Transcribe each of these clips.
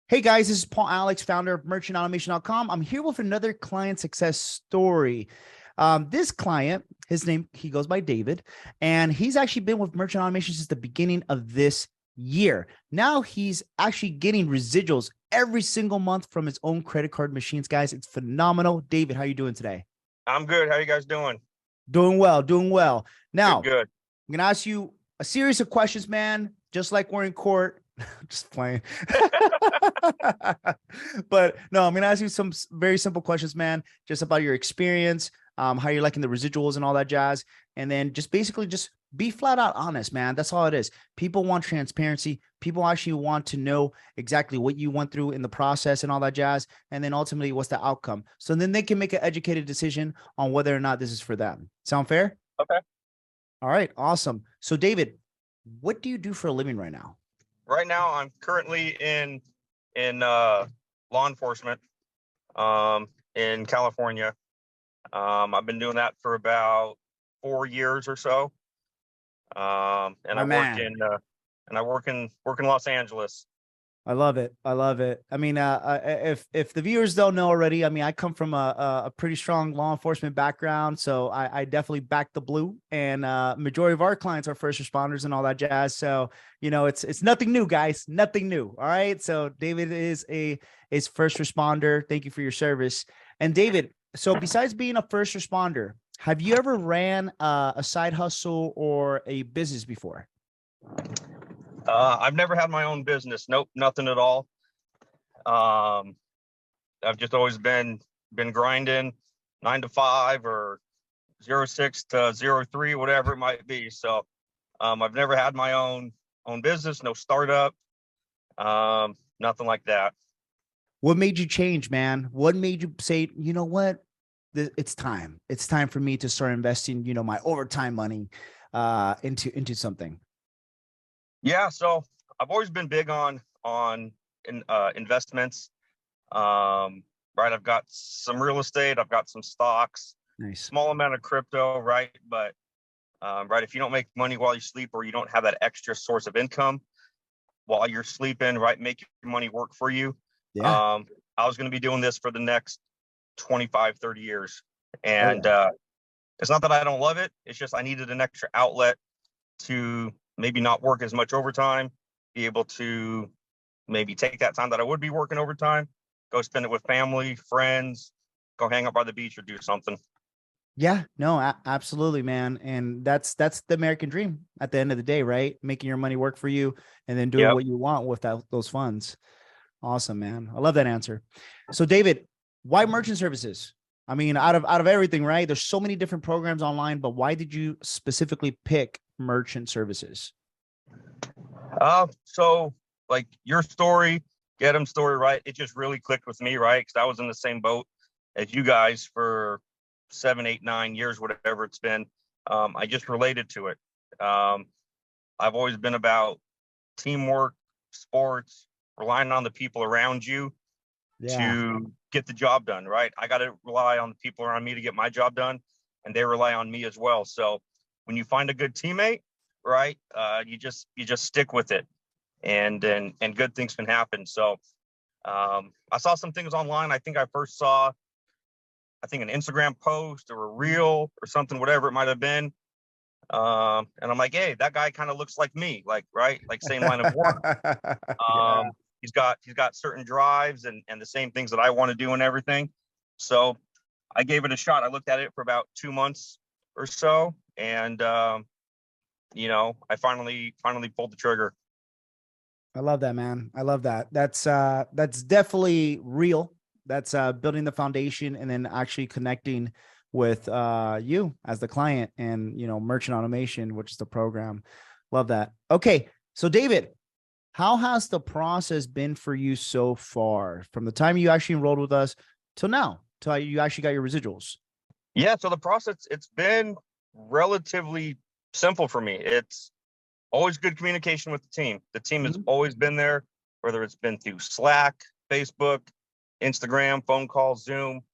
Hey guys, this is Paul Alex, founder of merchantautomation.com. I'm here with another client success story. This client, his name, he goes by David, and he's actually been with Merchant Automation since the beginning of this year. Now he's actually getting residuals every single month from his own credit card machines, guys. It's phenomenal. David, how are you doing today? I'm good. How you guys doing? Doing well, doing well. Now, Good, good. I'm going to ask you a series of questions, man, just like we're in court. Just playing. But no, I'm going to ask you some very simple questions, man, just about your experience, how you're liking the residuals and all that jazz. And then just basically just be flat out honest, man. That's all it is. People want transparency. People actually want to know exactly what you went through in the process and all that jazz. And then ultimately, what's the outcome? So then they can make an educated decision on whether or not this is for them. Sound fair? Okay. All right. Awesome. So David, what do you do for a living right now? Right now, I'm currently in law enforcement in California. I've been doing that for about 4 years or so. And My I work man. in work in Los Angeles. I love it. I love it. I mean, if the viewers don't know already, I mean, I come from a pretty strong law enforcement background, so I definitely back the blue. And majority of our clients are first responders and all that jazz. So it's nothing new, guys. Nothing new. All right. So David is first responder. Thank you for your service. And David, so besides being a first responder, have you ever ran a side hustle or a business before? I've never had my own business. Nope, nothing at all. Um, I've just always been grinding 9 to 5 or 06 to 03, whatever it might be. So I've never had my own business, no startup, nothing like that. What made you change, man? What made you say, you know what? It's time. It's time for me to start investing, my overtime money into something. Yeah, so I've always been big on investments. Right, I've got some real estate, I've got some stocks, Nice. small amount of crypto, right? But right, if you don't make money while you sleep or you don't have that extra source of income while you're sleeping, right, make your money work for you. Yeah. Um, I was going to be doing this for the next 25, 30 years. Oh And yeah. it's not that I don't love it. It's just I needed an extra outlet to maybe not work as much overtime, be able to maybe take that time that I would be working overtime, go spend it with family, friends, go hang out by the beach or do something. Yeah, no, absolutely, man. And that's the American dream at the end of the day, right? Making your money work for you and then doing Yep. what you want with those funds. Awesome, man. I love that answer. So David, why merchant services? I mean, out of everything, right? There's so many different programs online, but why did you specifically pick merchant services? So like your story, get him story, right? It just really clicked with me, right? Because I was in the same boat as you guys for 7, 8, 9 years, whatever it's been. I just related to it. Um, I've always been about teamwork, sports, relying on the people around you Yeah. to get the job done, right? I got to rely on the people around me to get my job done, and they rely on me as well. So when you find a good teammate, right, you just stick with it, and good things can happen. So I saw some things online. I think I first saw, I think an Instagram post or a reel or something, whatever it might have been. And I'm like, hey, that guy kind of looks like me, like right, like same line of work. Yeah. He's got certain drives and the same things that I want to do and everything. So I gave it a shot. I looked at it for about 2 months or so, and I finally pulled the trigger. I love that, man. I love that. That's definitely real. That's building the foundation and then actually connecting with you as the client and merchant automation, which is the program. Love that. Okay. So David, how has the process been for you so far from the time you actually enrolled with us till now, till you actually got your residuals? Yeah, so the process, it's been relatively simple for me. It's always good communication with the team. The team has Mhm. always been there, whether it's been through Slack, Facebook, Instagram, phone call, Zoom,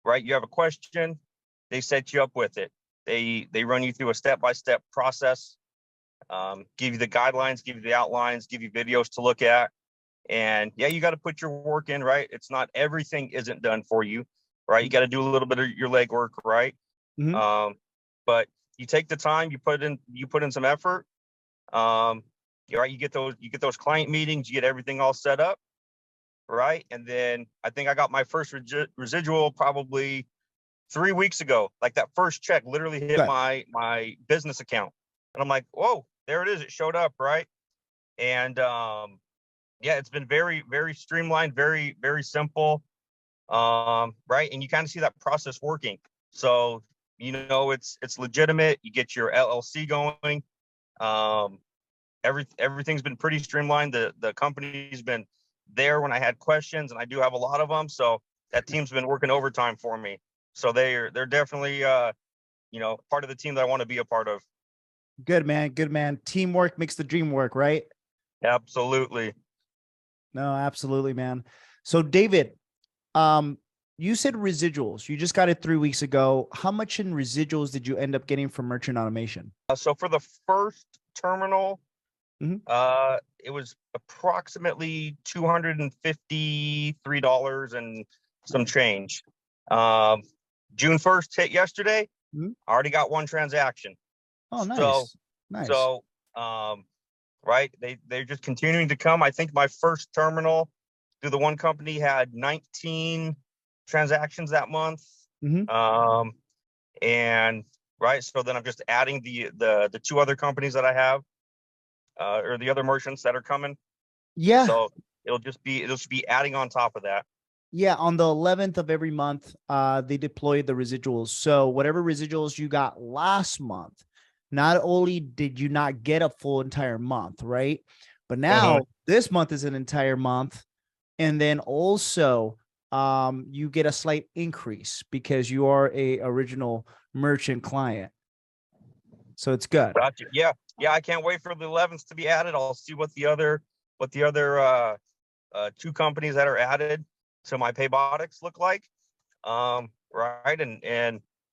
right? You have a question, they set you up with it. They run you through a step-by-step process, give you the guidelines, give you the outlines, give you videos to look at. And yeah, you got to put your work in, right? It's not everything isn't done for you, right? You got to do a little bit of your legwork, right? Hmm. Um, but you take the time, you put in some effort. Um, right, you get those client meetings, you get everything all set up, right? And then I think I got my first residual probably 3 weeks ago. Like that first check literally hit Good. my business account, and I'm like, whoa, there it is. It showed up, right? And yeah, it's been very, very streamlined, very, very simple, right? And you kind of see that process working. So it's legitimate. You get your LLC going. Um, everything's been pretty streamlined. The company's been there when I had questions, and I do have a lot of them. So that team's been working overtime for me. So they're definitely part of the team that I want to be a part of. Good, man. Good, man. Teamwork makes the dream work, right? Absolutely. No, absolutely, man. So, David, um, you said residuals. You just got it 3 weeks ago. How much in residuals did you end up getting from Merchant Automation? So for the first terminal, Mhm. it was approximately $253 and some change. Um, June 1st hit yesterday. Mhm. I already got one transaction. Oh, So, nice. Nice. so, right. They're just continuing to come. I think my first terminal through the one company had 19 transactions that month. Mhm. Um, and right. So then I'm just adding the two other companies that I have, or the other merchants that are coming. Yeah. So it'll just be adding on top of that. Yeah. On the 11th of every month, they deployed the residuals. So whatever residuals you got last month, not only did you not get a full entire month, right? But Mhm. now this month is an entire month. And then also you get a slight increase because you are a original merchant client. So it's good. Gotcha. Yeah, yeah. I can't wait for the 11th to be added. I'll see what the other two companies that are added to my Paybotics look like. Right, and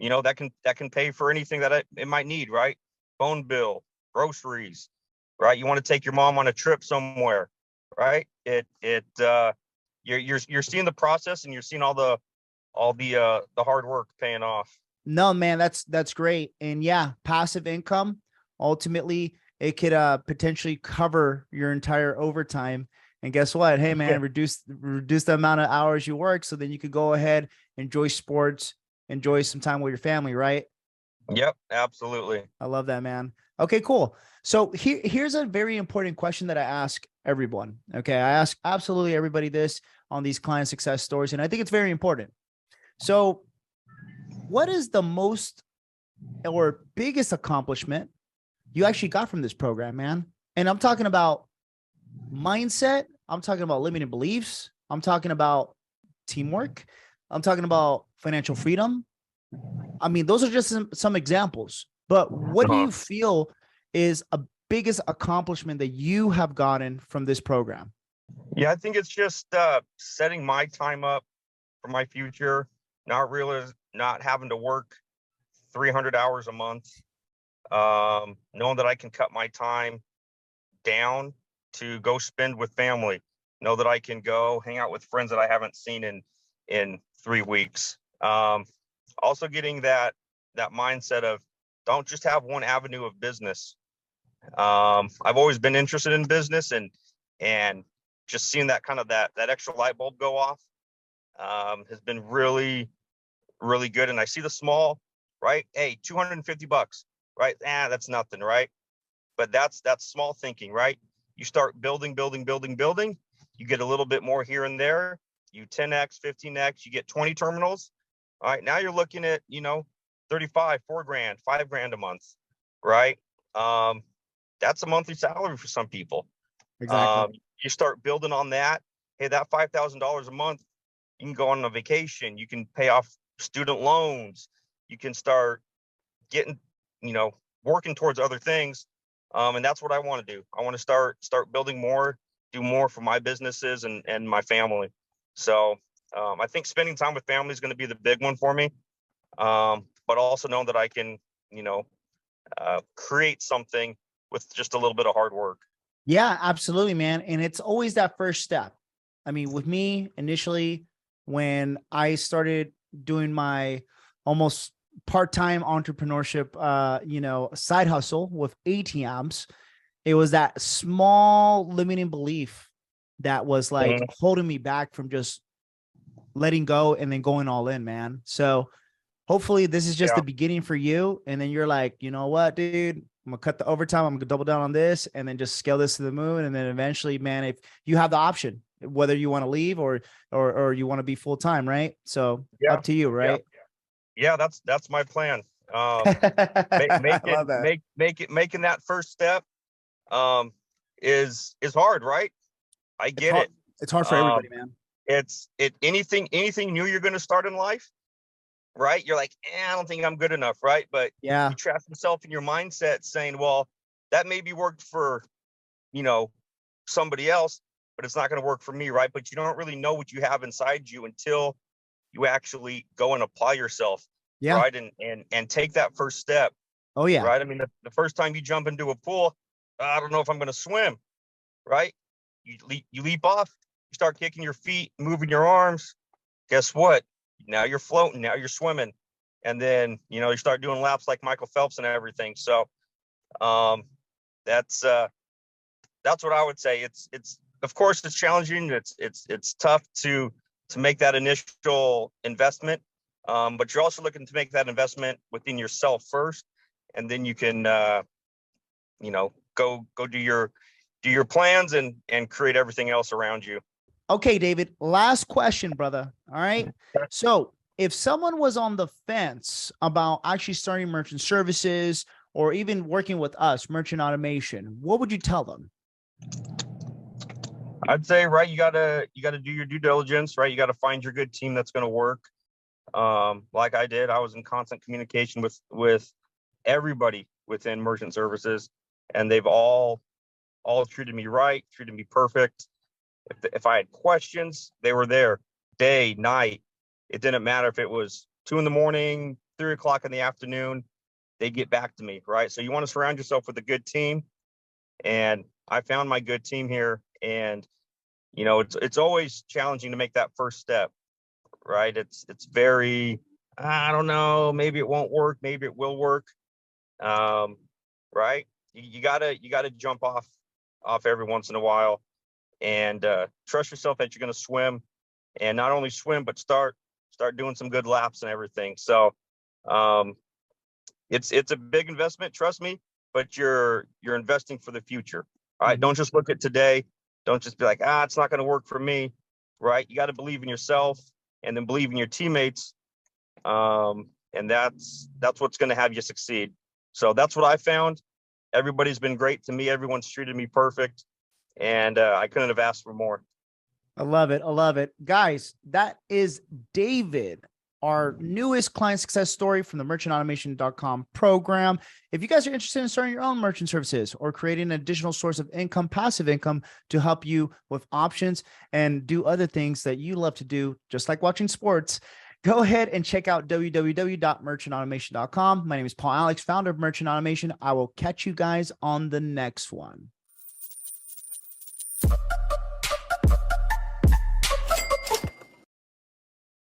that can pay for anything that it might need. Right, phone bill, groceries. Right, you want to take your mom on a trip somewhere. Right, you're seeing the process, and you're seeing all the hard work paying off. No, man, that's great. And yeah, passive income, ultimately it could potentially cover your entire overtime. And guess what? Hey Yeah. man, reduce the amount of hours you work so then you could go ahead, enjoy sports, enjoy some time with your family, right? Yep, absolutely. I love that, man. Okay, cool. So here's a very important question that I ask everyone. Okay. I ask absolutely everybody this on these client success stories, and I think it's very important. So, what is the most or biggest accomplishment you actually got from this program, man? And I'm talking about mindset, I'm talking about limiting beliefs, I'm talking about teamwork, I'm talking about financial freedom. I mean, those are just some examples. But what do Uh-huh. you feel is a biggest accomplishment that you have gotten from this program? Yeah, I think it's just setting my time up for my future, not having to work 300 hours a month, knowing that I can cut my time down to go spend with family, know that I can go hang out with friends that I haven't seen in 3 weeks. Also getting that mindset of don't just have one avenue of business. I've always been interested in business, and just seeing that extra light bulb go off has been really, really good. And I see the small, right? Hey, $250, right? That's nothing, right? But that's small thinking, right? You start building, building, building, building. You get a little bit more here and there. You 10x, 15x. You get 20 terminals. All right, now you're looking at 35, 4 grand, 5 grand a month, right? Um, that's a monthly salary for some people. Exactly. You start building on that. Hey, that $5,000 a month, you can go on a vacation. You can pay off student loans. You can start getting, you know, working towards other things. And that's what I want to do. I want to start building more, do more for my businesses and my family. So I think spending time with family is going to be the big one for me. But also know that I can, you know, create something with just a little bit of hard work. Yeah, absolutely, man. And it's always that first step. I mean, with me initially, when I started doing my almost part-time entrepreneurship, side hustle with ATMs, it was that small limiting belief that was like Mhm. holding me back from just letting go and then going all in, man. So hopefully this is just Yeah. the beginning for you. And then you're like, you know what, dude, I'm gonna cut the overtime. I'm gonna double down on this and then just scale this to the moon. And then eventually, man, if you have the option, whether you want to leave or you want to be full time, right? So Yeah. up to you, Yeah. right? Yeah. That's my plan. I love that. Making that first step um is hard, right? I It's get hard. it. It's hard for Um everybody, man. it's anything new you're going to start in life, right? You're like, I don't think I'm good enough, right? But Yeah. you trap yourself in your mindset saying, well, that maybe worked for, you know, somebody else, but it's not going to work for me, right? But you don't really know what you have inside you until you actually go and apply yourself, Yeah. right? And take that first step, Oh yeah. right? I mean, the first time you jump into a pool, I don't know if I'm going to swim, right? You leap off, you start kicking your feet, moving your arms. Guess what? Now you're floating. Now you're swimming, and then you start doing laps like Michael Phelps and everything. So um, that's that's what I would say. It's of course it's challenging. It's tough to make that initial investment, but you're also looking to make that investment within yourself first, and then you can go do your plans and create everything else around you. Okay, David, last question, brother. All right. So if someone was on the fence about actually starting merchant services or even working with us, merchant automation, what would you tell them? I'd say, right, you gotta do your due diligence, right? You got to find your good team that's going to work. Like I did, I was in constant communication with everybody within merchant services, and they've all treated me right, treated me perfect. If I had questions, they were there day, night. It didn't matter if it was 2 in the morning, 3 o'clock in the afternoon. They get back to me, right? So you want to surround yourself with a good team, and I found my good team here, and it's always challenging to make that first step, right? It's very, I don't know, maybe it won't work, maybe it will work, um, right? You gotta jump off every once in a while and trust yourself that you're gonna swim, and not only swim but start doing some good laps and everything. So um, it's a big investment, trust me, but you're investing for the future. All right, Mhm. don't just look at today. Don't just be like, it's not going to work for me, right? You got to believe in yourself and then believe in your teammates, and that's what's going to have you succeed. So that's what I found. Everybody's been great to me. Everyone's treated me perfect, and I couldn't have asked for more. I love it. I love it. Guys, that is David, our newest client success story from the merchantautomation.com program. If you guys are interested in starting your own merchant services or creating an additional source of income, passive income to help you with options and do other things that you love to do, just like watching sports, go ahead and check out www.merchantautomation.com. My name is Paul Alex, founder of Merchant Automation. I will catch you guys on the next one.